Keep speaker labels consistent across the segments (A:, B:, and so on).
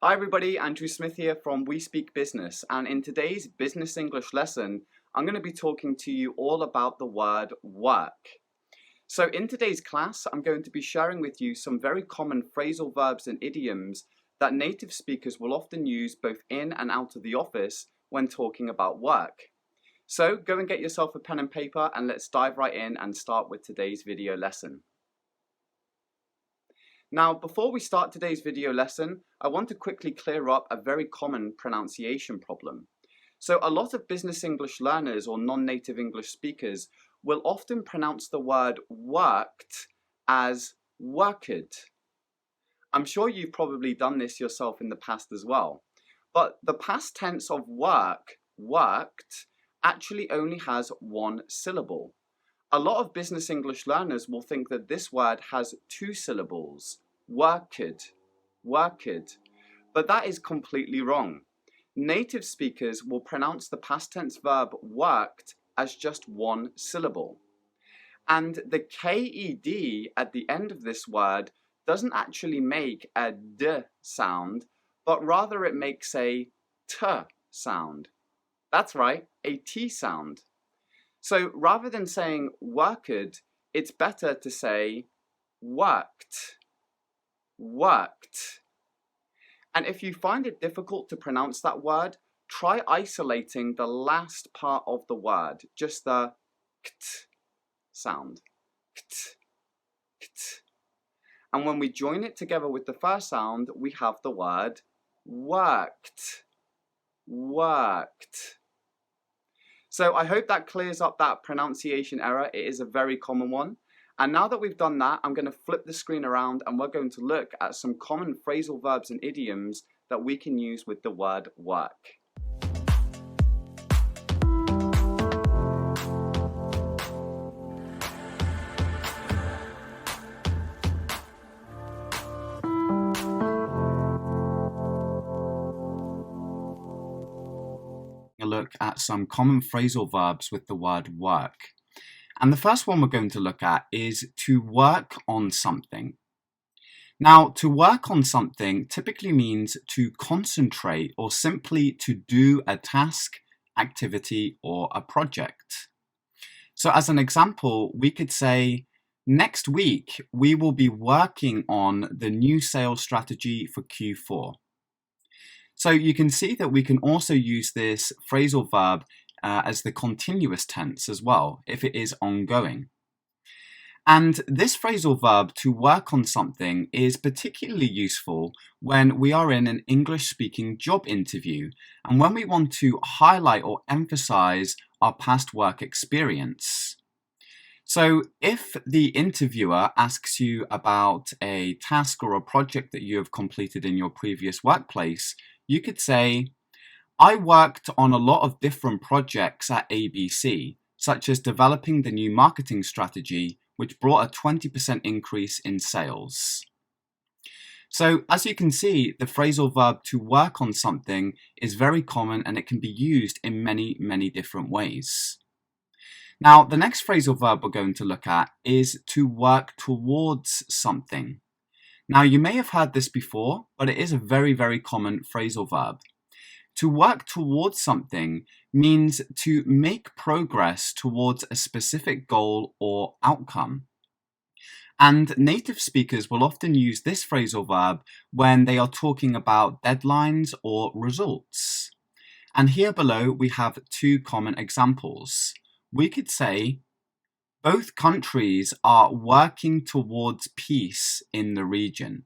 A: Hi everybody, Andrew Smith here from We Speak Business, and in today's Business English lesson, I'm going to be talking to you all about the word work. So in today's class, I'm going to be sharing with you some very common phrasal verbs and idioms that native speakers will often use both in and out of the office when talking about work. So go and get yourself a pen and paper and let's dive right in and start with today's video lesson. Now, before we start today's video lesson, I want to quickly clear up a very common pronunciation problem. So a lot of business English learners or non-native English speakers will often pronounce the word worked as worked. I'm sure you've probably done this yourself in the past as well. But the past tense of work, worked, actually only has one syllable. A lot of business English learners will think that this word has two syllables, worked, worked, but that is completely wrong. Native speakers will pronounce the past tense verb worked as just one syllable. And the KED at the end of this word doesn't actually make a D sound, but rather it makes a T sound. That's right, a T sound. So rather than saying worked, it's better to say worked, worked. And if you find it difficult to pronounce that word, try isolating the last part of the word, just the kt sound, kt, kt. And when we join it together with the first sound, we have the word worked, worked. So I hope that clears up that pronunciation error. It is a very common one. And now that we've done that, I'm going to flip the screen around and we're going to look at some common phrasal verbs and idioms that we can use with the word work. A look at some common phrasal verbs with the word work. And the first one we're going to look at is to work on something. Now, to work on something typically means to concentrate or simply to do a task, activity, or a project. So as an example, we could say, next week we will be working on the new sales strategy for Q4. So you can see that we can also use this phrasal verb as the continuous tense as well, if it is ongoing. And this phrasal verb, to work on something, is particularly useful when we are in an English-speaking job interview and when we want to highlight or emphasize our past work experience. So if the interviewer asks you about a task or a project that you have completed in your previous workplace, you could say, I worked on a lot of different projects at ABC, such as developing the new marketing strategy, which brought a 20% increase in sales. So as you can see, the phrasal verb to work on something is very common and it can be used in many, many different ways. Now, the next phrasal verb we're going to look at is to work towards something. Now, you may have heard this before, but it is a very, very common phrasal verb. To work towards something means to make progress towards a specific goal or outcome. And native speakers will often use this phrasal verb when they are talking about deadlines or results. And here below we have two common examples. We could say, both countries are working towards peace in the region.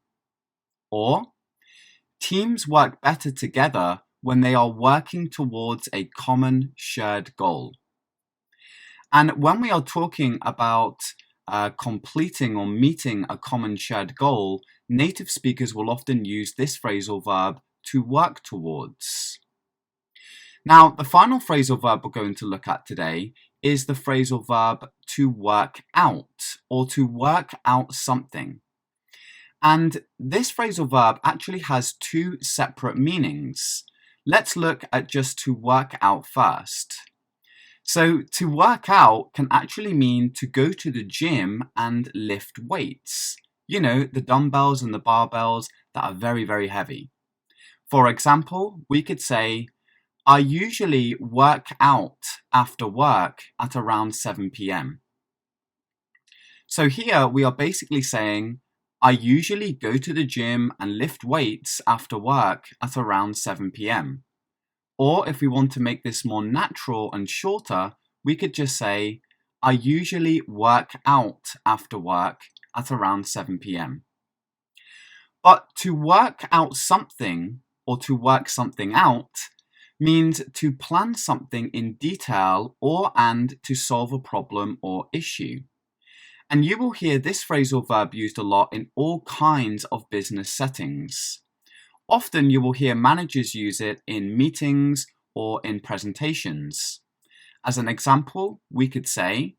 A: Or, teams work better together when they are working towards a common shared goal. And when we are talking about completing or meeting a common shared goal, native speakers will often use this phrasal verb to work towards. Now, the final phrasal verb we're going to look at today is the phrasal verb to work out or to work out something. And this phrasal verb actually has two separate meanings. Let's look at just to work out first. So to work out can actually mean to go to the gym and lift weights. You know, the dumbbells and the barbells that are very, very heavy. For example, we could say, I usually work out after work at around 7 p.m. So here we are basically saying, I usually go to the gym and lift weights after work at around 7 p.m. Or if we want to make this more natural and shorter, we could just say, I usually work out after work at around 7 p.m. But to work out something or to work something out means to plan something in detail and to solve a problem or issue. And you will hear this phrasal verb used a lot in all kinds of business settings. Often you will hear managers use it in meetings or in presentations. As an example, we could say,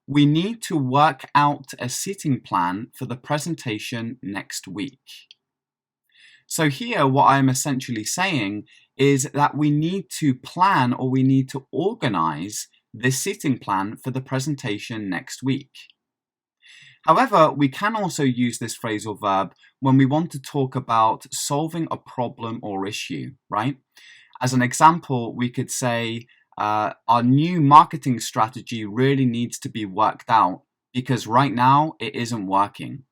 A: we need to work out a seating plan for the presentation next week. So here what I'm essentially saying is that we need to plan or we need to organize this seating plan for the presentation next week. However, we can also use this phrasal verb when we want to talk about solving a problem or issue, right? As an example, we could say, our new marketing strategy really needs to be worked out because right now it isn't working.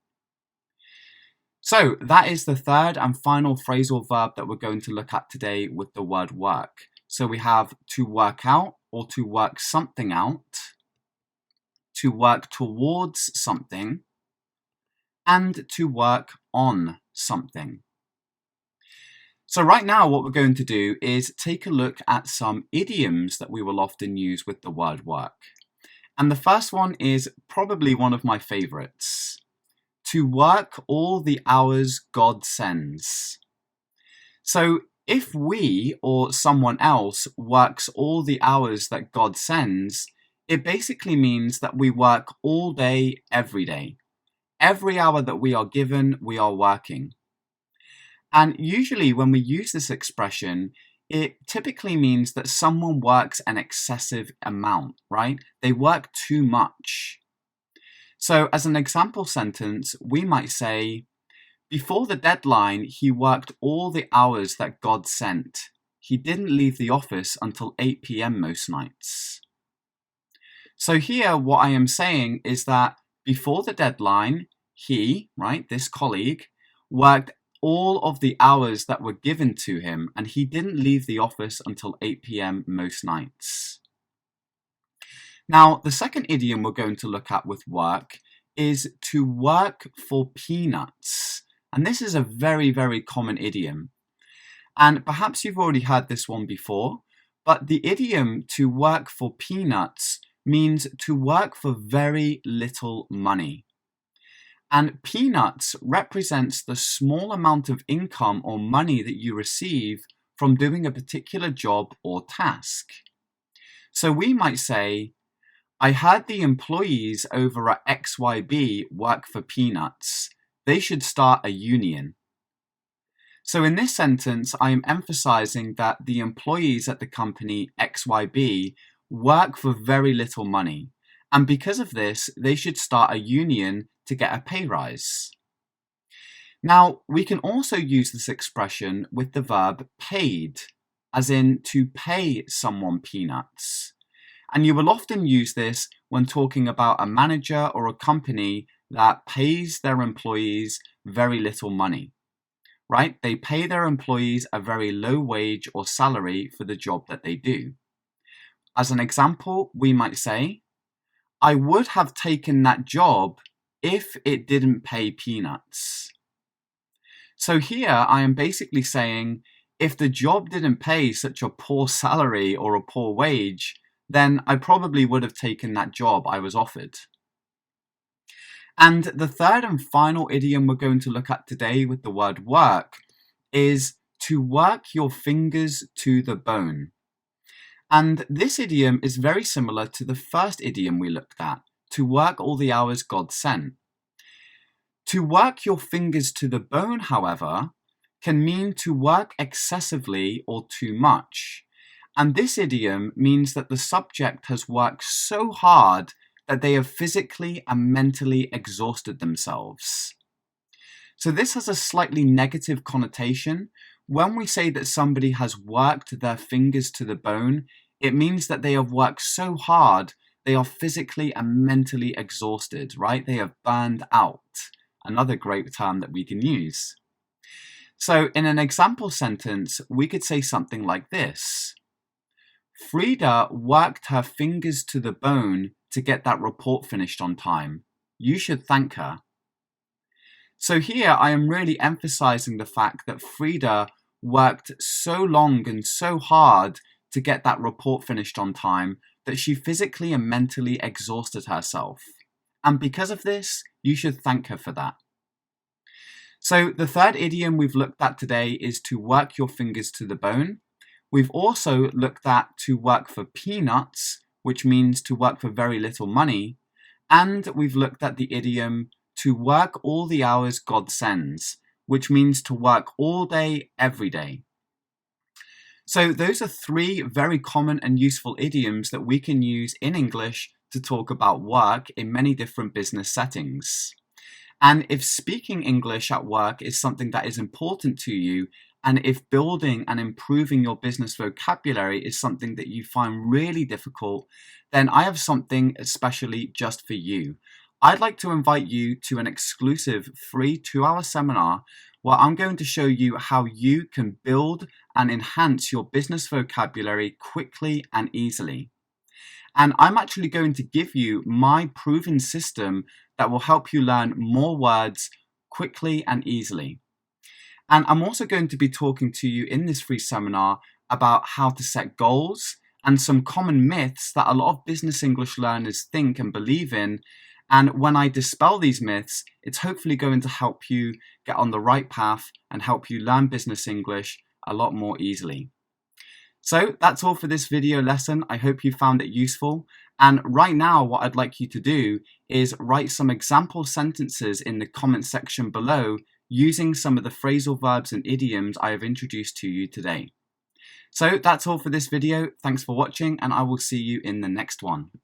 A: So that is the third and final phrasal verb that we're going to look at today with the word work. So we have to work out or to work something out, to work towards something, and to work on something. So right now what we're going to do is take a look at some idioms that we will often use with the word work. And the first one is probably one of my favorites. To work all the hours God sends. So if we or someone else works all the hours that God sends, it basically means that we work all day, every day. Every hour that we are given, we are working. And usually when we use this expression, it typically means that someone works an excessive amount, right? They work too much. So as an example sentence, we might say, before the deadline, he worked all the hours that God sent. He didn't leave the office until 8 p.m. most nights. So here, what I am saying is that before the deadline, he, right, this colleague, worked all of the hours that were given to him, and he didn't leave the office until 8 p.m. most nights. Now, the second idiom we're going to look at with work is to work for peanuts. And this is a very, very common idiom. And perhaps you've already heard this one before, but the idiom to work for peanuts means to work for very little money. And peanuts represents the small amount of income or money that you receive from doing a particular job or task. So we might say, I heard the employees over at XYB work for peanuts. They should start a union. So in this sentence, I am emphasizing that the employees at the company XYB work for very little money. And because of this, they should start a union to get a pay rise. Now, we can also use this expression with the verb paid, as in to pay someone peanuts. And you will often use this when talking about a manager or a company that pays their employees very little money, right? They pay their employees a very low wage or salary for the job that they do. As an example, we might say, I would have taken that job if it didn't pay peanuts. So here I am basically saying, if the job didn't pay such a poor salary or a poor wage, then I probably would have taken that job I was offered. And the third and final idiom we're going to look at today with the word work is to work your fingers to the bone. And this idiom is very similar to the first idiom we looked at, to work all the hours God sent. To work your fingers to the bone, however, can mean to work excessively or too much. And this idiom means that the subject has worked so hard that they have physically and mentally exhausted themselves. So this has a slightly negative connotation, when we say that somebody has worked their fingers to the bone, it means that they have worked so hard, they are physically and mentally exhausted, right? They have burned out. Another great term that we can use. So in an example sentence, we could say something like this. Frida worked her fingers to the bone to get that report finished on time. You should thank her. So here I am really emphasizing the fact that Frida worked so long and so hard to get that report finished on time that she physically and mentally exhausted herself. And because of this, you should thank her for that. So the third idiom we've looked at today is to work your fingers to the bone. We've also looked at to work for peanuts, which means to work for very little money. And we've looked at the idiom to work all the hours God sends, which means to work all day, every day. So those are three very common and useful idioms that we can use in English to talk about work in many different business settings. And if speaking English at work is something that is important to you, and if building and improving your business vocabulary is something that you find really difficult, then I have something especially just for you. I'd like to invite you to an exclusive free 2-hour seminar where I'm going to show you how you can build and enhance your business vocabulary quickly and easily. And I'm actually going to give you my proven system that will help you learn more words quickly and easily. And I'm also going to be talking to you in this free seminar about how to set goals and some common myths that a lot of business English learners think and believe in. And when I dispel these myths, it's hopefully going to help you get on the right path and help you learn business English a lot more easily. So that's all for this video lesson. I hope you found it useful. And right now, what I'd like you to do is write some example sentences in the comment section below using some of the phrasal verbs and idioms I have introduced to you today. So that's all for this video. Thanks for watching, and I will see you in the next one.